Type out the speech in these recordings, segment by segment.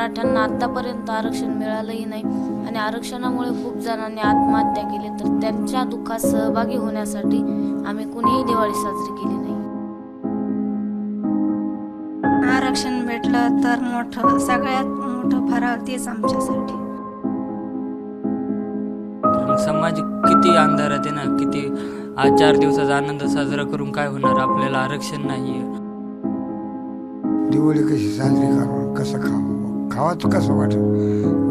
मराठ्यांना आतापर्यंत आरक्षण मिळालंही नाही आणि आरक्षणामुळे खूप जणांनी आत्महत्या केली, तर त्यांच्या दुःखात सहभागी होण्यासाठी आम्ही कुणीही दिवाळी साजरी केली नाही. आरक्षण भेटलं तर मोठं, सगळ्यात मोठं फराळ तेच आमच्यासाठी. समाज किती अंधारात आहे ना, किती आज 4 दिवसाचा आनंद साजरा करून काय होणार, आपल्याला आरक्षण नाहीये. दिवाळी कशी साजरी करून कसं खावाचं कसं वाटत,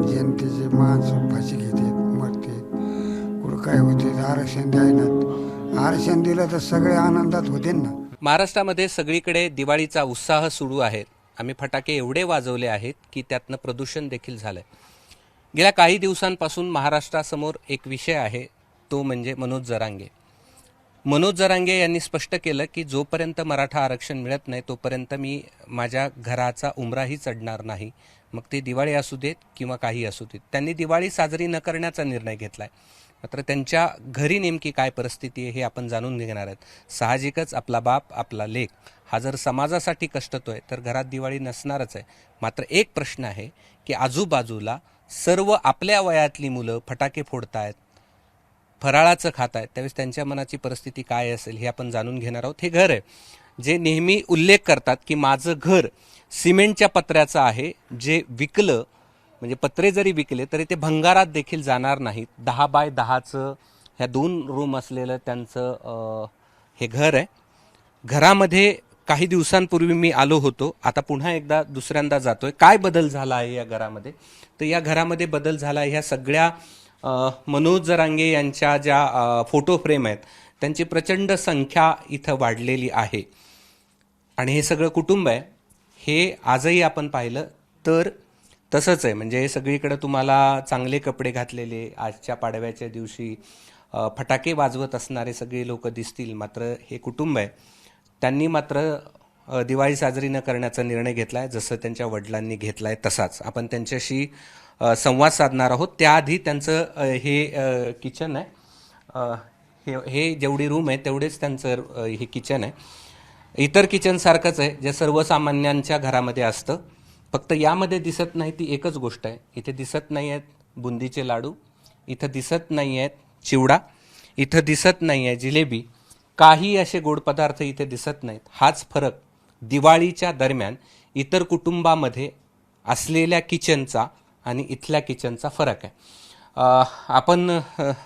जनतेचे माणसं फाशी घेते, मरते, कुठं काय होते, आरक्षण द्यायनात. आरक्षण दिलं तर सगळे आनंदात होते ना. महाराष्ट्रामध्ये सगळीकडे दिवाळीचा उत्साह सुरू आहे. आम्ही फटाके एवढे वाजवले आहेत की त्यातनं प्रदूषण देखील झालंय. गेल्या काही दिवसांपासून महाराष्ट्रासमोर एक विषय आहे, तो म्हणजे मनोज जरांगे. मनोज जरांगे यांनी स्पष्ट केलं की जोपर्यंत मराठा आरक्षण मिळत नाही तोपर्यंत मी माझ्या घराचा उंबराही चढणार नाही, मग ती दिवाळी असू देत किंवा काही असू देत. त्यांनी दिवाळी साजरी न करण्याचा निर्णय घेतलाय. मात्र त्यांच्या घरी नेमकी काय परिस्थिती आहे हे आपण जाणून घेणार आहेत. साहजिकच आपला बाप, आपला लेक हा जर समाजासाठी कष्टतोय तर घरात दिवाळी नसणारच आहे. मात्र एक प्रश्न आहे की आजूबाजूला सर्व आपल्या वयातली मुलं फटाके फोडतायत, फराळाचं खात आहेत, त्यावेळेस त्यांच्या मनाची परिस्थिती काय असेल हे आपण जाणून घेणार आहोत. हे घर आहे जे नेहमी उल्लेख करतात की माझं घर सिमेंटच्या पत्र्याचं आहे, जे विकलं म्हणजे पत्रे जरी विकले तरी ते भंगारात देखील जाणार नाहीत. 10 बाय 10चं ह्या 2 रूम असलेलं त्यांचं हे घर आहे. घरामध्ये काही दिवसांपूर्वी मी आलो होतो, आता पुन्हा एकदा दुसऱ्यांदा जातोय. काय बदल झाला आहे या घरामध्ये, तर या घरामध्ये बदल झाला आहे ह्या सगळ्या मनोज जरांगे यांच्या ज्या फोटो फ्रेम आहेत त्यांची प्रचंड संख्या इथं वाढलेली आहे. आणि हे सगळं कुटुंब आहे हे आजही आपण पाहिलं तर तसंच आहे. म्हणजे सगळीकडे तुम्हाला चांगले कपडे घातलेले, आजच्या पाडव्याच्या दिवशी फटाके वाजवत असणारे सगळे लोक दिसतील. मात्र हे कुटुंब आहे त्यांनी मात्र दिवाळी साजरी न करण्याचा निर्णय घेतला आहे, जसं त्यांच्या वडिलांनी घेतला आहे तसाच. आपण त्यांच्याशी संवाद साधणार आहोत. त्याआधी त्यांचं हे किचन आहे, हे जेवढी रूम आहे तेवढेच त्यांचं हे किचन आहे. इतर किचनसारखंच आहे जे सर्वसामान्यांच्या घरामध्ये असतं. फक्त यामध्ये दिसत नाही ती एकच गोष्ट आहे, इथे दिसत नाही आहेत बुंदीचे लाडू, इथं दिसत नाही आहेत चिवडा, इथं दिसत नाही आहे जिलेबी, काही असे गोड पदार्थ इथे दिसत नाहीत. हाच फरक दिवाळीच्या दरम्यान इतर कुटुंबामध्ये असलेल्या किचनचा आणि इथल्या किचनचा फरक आहे. आपण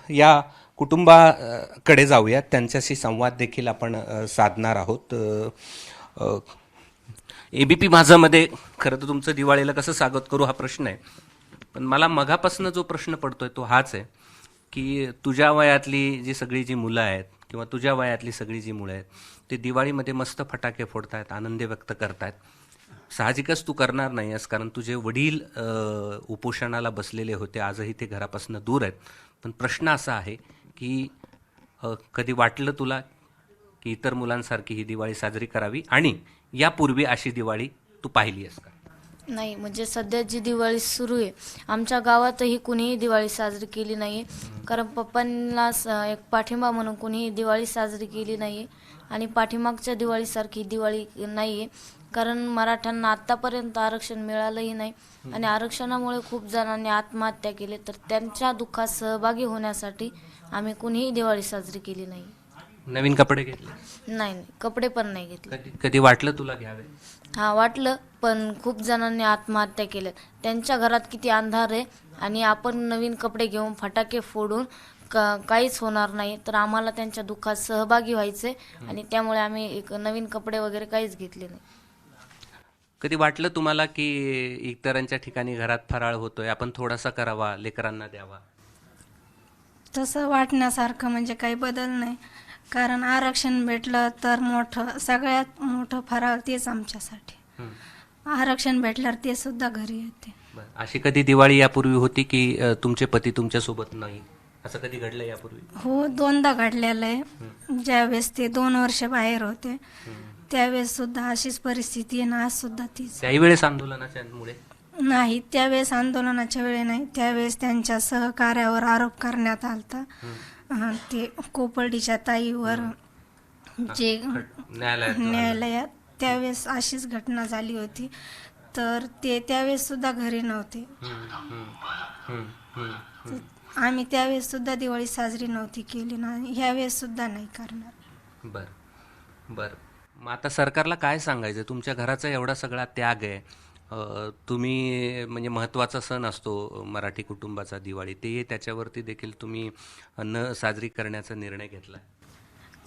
या कुटुंबाकडे जाऊयात, त्यांच्याशी संवाद देखील आपण साधणार आहोत. ABP माझामध्ये खरं तर तुमचं दिवाळीला कसं स्वागत करू हा प्रश्न आहे, पण मला मगापासून जो प्रश्न पडतोय तो हाच आहे की तुझ्या वयातली जी सगळी जी मुलं आहेत किंवा तुझ्या वयातली सगळी जी मुलं आहेत ते दिवाळीमध्ये मस्त फटाके फोडतायत, आनंद व्यक्त करतायत. साहजिकच तू करणार नाही आहेस, कारण तुझे वडील उपोषणाला बसलेले होते, आजही ते घरापासून दूर आहेत. पण प्रश्न असा आहे की कधी वाटलं तुला की इतर मुलांसारखी ही दिवाळी साजरी करावी, आणि यापूर्वी अशी दिवाळी तू पाहिली आहेस का? नाही, म्हणजे सध्या जी दिवाळी सुरू आहे आमच्या गावातही कुणीही दिवाळी साजरी केली नाही, कारण पप्पांना एक पाठिंबा म्हणून कुणीही दिवाळी साजरी केली नाही. आणि पाठीमागच्या दिवाळीसारखी दिवाळी नाही आहे, कारण मराठ्यांना आत्तापर्यंत आरक्षण मिळालंही नाही आणि आरक्षणामुळे खूप जणांनी आत्महत्या केली, तर त्यांच्या दुःखात सहभागी होण्यासाठी आम्ही कुणीही दिवाळी साजरी केली नाही. नवीन कपडे घेतले? नाही, कपडे पण नाही घेतले. कधी वाटलं तुला घ्यावे? हा, वाटलं, पण खूप जणांनी आत्महत्या केल्या. त्यांच्या घरात किती अंधार आहे आणि आपण नवीन कपडे घेऊन फटाके फोडून काहीच होणार नाही, तर आम्हाला त्यांच्या दुःखात सहभागी व्हायचे आणि त्यामुळे आम्ही एक नवीन कपडे वगैरे काहीच घेतले नाही. कधी वाटलं तुम्हाला की इतरांच्या ठिकाणी घरात फराळ होतोय, आपण थोडासा करावा, लेकरांना द्यावा? तसं वाटण्यासारखं म्हणजे काही बदल नाही, कारण आरक्षण भेटलं तर मोठं, सगळ्यात मोठं फराळ तेच आमच्यासाठी. आरक्षण भेटल्यावर ते सुद्धा घरी येते. अशी कधी दिवाळी यापूर्वी होती की तुमचे पती तुमच्यासोबत नाही, असं कधी घडलं यापूर्वी? हो, 2दा घडलेलं आहे. ज्यावेळेस ते 2 वर्ष बाहेर होते त्यावेळेस सुद्धा अशीच परिस्थिती आहे ना, आज सुद्धा तीच. त्याही वेळेस आंदोलनाच्यामुळे नाही, त्यावेळेस आंदोलनाच्या वेळे नाही, त्यावेळेस त्यांच्या सहकार्यावर आरोप करण्यात आलता. ते कोपर्डीच्या ताईवर जे न्यायालयात त्यावेळेस अशीच घटना झाली होती. तर ते त्यावेळेस सुद्धा घरी नव्हते. आम्ही त्यावेळेस सुद्धा दिवाळी साजरी नव्हती केली ना, ह्यावेळेस सुद्धा नाही करणार. बर. मग आता सरकारला काय सांगायचं? तुमच्या घराचा एवढा सगळा त्याग आहे. तुम्ही म्हणजे महत्त्वाचा सण असतो मराठी कुटुंबाचा दिवाळी, ते त्याच्यावरती देखील तुम्ही न साजरी करण्याचा निर्णय घेतला.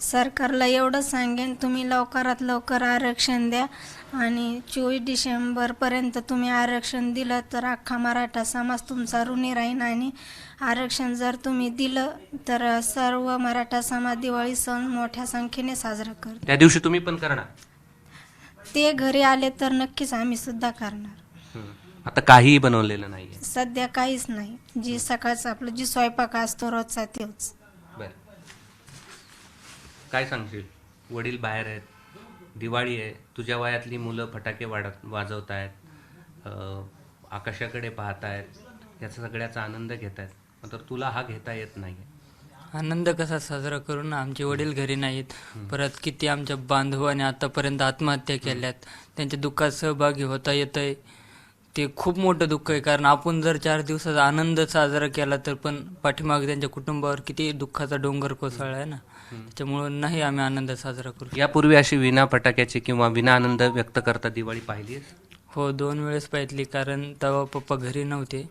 सरकारला एवढं सांगेन, तुम्ही लवकरात लवकर आरक्षण द्या आणि 24 डिसेंबरपर्यंत तुम्ही आरक्षण दिलं तर अख्खा मराठा समाज तुमचा ऋणी राहीन. आणि आरक्षण जर तुम्ही दिलं तर सर्व मराठा समाज दिवाळी सण मोठ्या संख्येने साजरा करतो. त्या दिवशी तुम्ही पण करणार? ते घरी आले तर नक्कीच आम्ही सुद्धा करणार. आता काहीही बनवलेलं नाहीये सध्या काहीच नाही. जी सकाळचं आपलं जी स्वयंपाक असतो रोजचा तेच. बर. काय सांगशील? वडील बाहेर आहेत, दिवाळी आहे, तुझ्या वयातली मुलं फटाके वाजवत आहेत, आकाशाकडे पाहत आहेत, याचा सगळ्याचा आनंद घेत आहेत, मात्र तुला हा घेता येत नाही. आनंद कसा साजरा करू ना? आमचे वडील घरी नाहीत. परत किती आमच्या बांधवाने आतापर्यंत आत्महत्या केल्यात, त्यांच्या दुःखात सहभागी होता येतंय. ते खूप मोठं दुःख आहे, कारण आपण जर 4 दिवसाचा आनंद साजरा केला तर पण पाठीमागे त्यांच्या कुटुंबावर किती दुःखाचा डोंगर कोसळला आहे ना. त्याच्यामुळं नाही आम्ही आनंद साजरा करू. यापूर्वी अशी विना फटाक्याची किंवा विना आनंद व्यक्त करता दिवाळी पाहिली? हो, 2 वेळेस पाहिली, कारण तेव्हा पप्पा घरी नव्हते.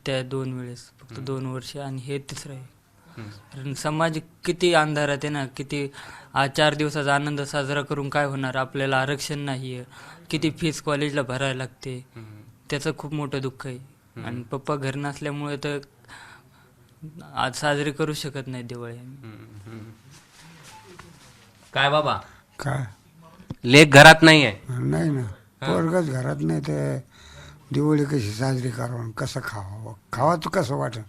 त्या 2 वेळेस, फक्त 2 वर्ष, आणि हे तिसरं आहे. कारण समाज किती अंधारात आहे ना. किती आज 4 दिवसाचा आनंद साजरा करून काय होणार? आपल्याला आरक्षण नाही आहे, किती फीस कॉलेजला भरायला लागते, त्याचं खूप मोठं दुःख आहे. आणि पप्पा घरी नसल्यामुळे तर आज साजरी करू शकत नाही दिवाळी. काय बाबा, काय लेक घरात नाही आहे? नाही ना, पोरगच घरात नाही तर दिवाळी कशी साजरी करावं, कसं खावं? खावाचं कसं वाटत?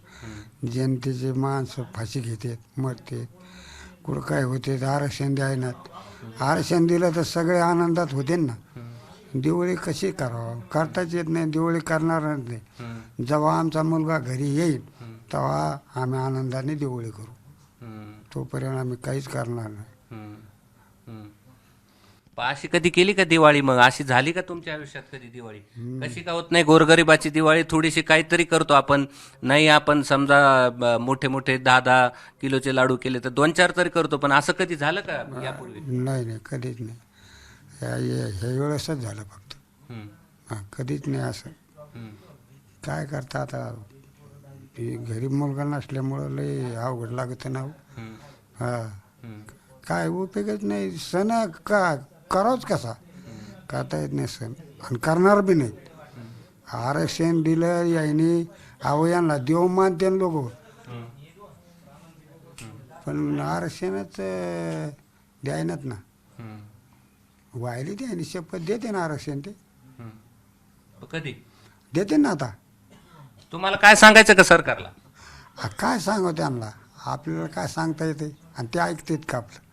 जनतेचे माणसं फाशी घेतात, मरतात, कुठं काय होते, आरक्षण द्यायनात. आरक्षण दिलं तर सगळे आनंदात होते ना. दिवाळी कशी करावं? करताच येत नाही, दिवाळी करणारच नाही. जेव्हा आमचा मुलगा घरी येईल तेव्हा आम्ही आनंदाने दिवाळी करू, तोपर्यंत आम्ही काहीच करणार नाही. अशी कधी केली का दिवाळी? मग अशी झाली का तुमच्या आयुष्यात कधी दिवाळी? कशी का होत नाही? गोरगरिबाची दिवाळी थोडीशी काहीतरी करतो आपण. नाही आपण समजा मोठे मोठे 10-10 किलोचे लाडू केले तर 2-4 तरी करतो, पण असं कधी झालं का यापूर्वी? नाही, कधीच नाही. ह्या वेळेसच झालं फक्त. कधीच नाही असं. काय करता आता, गरीब मुलगा नसल्यामुळं लय अवघड लागतं ना. काय उपयोगच नाही. सण का करावंच कसा? करता येत नाही सण, आणि करणार बी नाही. आरक्षण दिलं यायनी, अवयांना देव मानते लोक, पण आरक्षणच द्यायनात ना. व्हायला द्यायनी शपथ देते ना आरक्षण, ते कधी देते ना. आता तुम्हाला काय सांगायचं का सरकारला? काय सांगू त्यांना? आपल्याला काय सांगता येते? आणि ते ऐकतात का आपलं?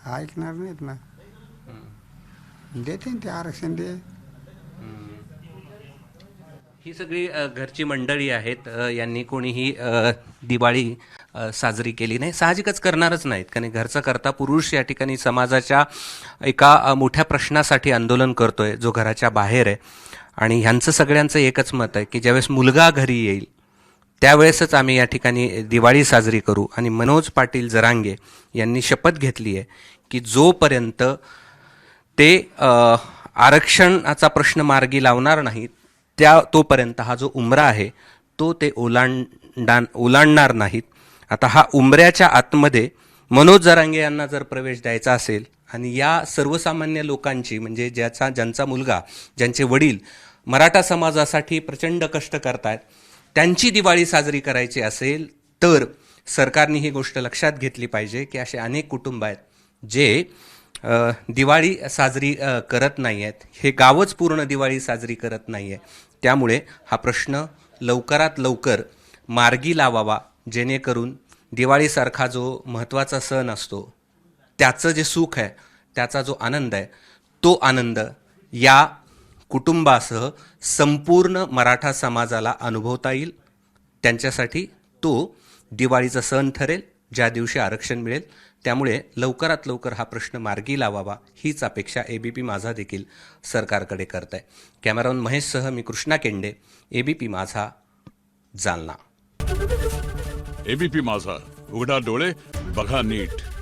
ऐकणार नाहीत ना. देते ते आरक्षण दे. ही सगळी घरची मंडळी आहेत. यांनी कोणीही दिवाळी साजरी केली नाही, साहजिकच करणारच नाहीत. कारण घरचा करता पुरुष या ठिकाणी समाजाच्या एका मोठ्या प्रश्नासाठी आंदोलन करतोय, जो घराच्या बाहेर आहे. आणि ह्यांचं सगळ्यांचं एकच मत आहे की ज्यावेळेस मुलगा घरी येईल त्यावेळेसच आम्ही या ठिकाणी दिवाळी साजरी करू. आणि मनोज पाटील जरांगे यांनी शपथ घेतली आहे की जोपर्यंत ते आरक्षणाचा प्रश्न मार्गी लावणार नाहीत तोपर्यंत हा जो उंबरा आहे तो ते ओलांडणार नाहीत. आता हा उंबऱ्याच्या आतमध्ये मनोज जरांगे यांना जर प्रवेश द्यायचा असेल आणि या सर्वसामान्य लोकांची, म्हणजे ज्यांचा मुलगा, ज्यांचे वडील मराठा समाजासाठी प्रचंड कष्ट करतायत, त्यांची दिवाळी साजरी करायची असेल तर सरकारने ही गोष्ट लक्षात घेतली पाहिजे की असे अनेक कुटुंब आहेत जे दिवाळी साजरी करत नाही आहेत. हे गावच पूर्ण दिवाळी साजरी करत नाही आहे. त्यामुळे हा प्रश्न लवकरात लवकर मार्गी लावावा, जेणेकरून दिवाळीसारखा जो महत्त्वाचा सण असतो त्याचं जे सुख आहे, त्याचा जो आनंद आहे, तो आनंद या कुटुंबासह संपूर्ण मराठा समाजाला अनुभवता येईल. त्यांच्यासाठी तो दिवाळीचा सण ठरेल, ज्या दिवशी आरक्षण मिळेल त्यामुळे लवकरात लवकर हा प्रश्न मार्गी लावावा हीच अपेक्षा एबीपी माझा देखील सरकारकडे करत आहे. कॅमेरामन महेशसह मी कृष्णा केंडे, एबीपी माझा, जालना. एबीपी माझा, उघडा डोळे बघा नीट.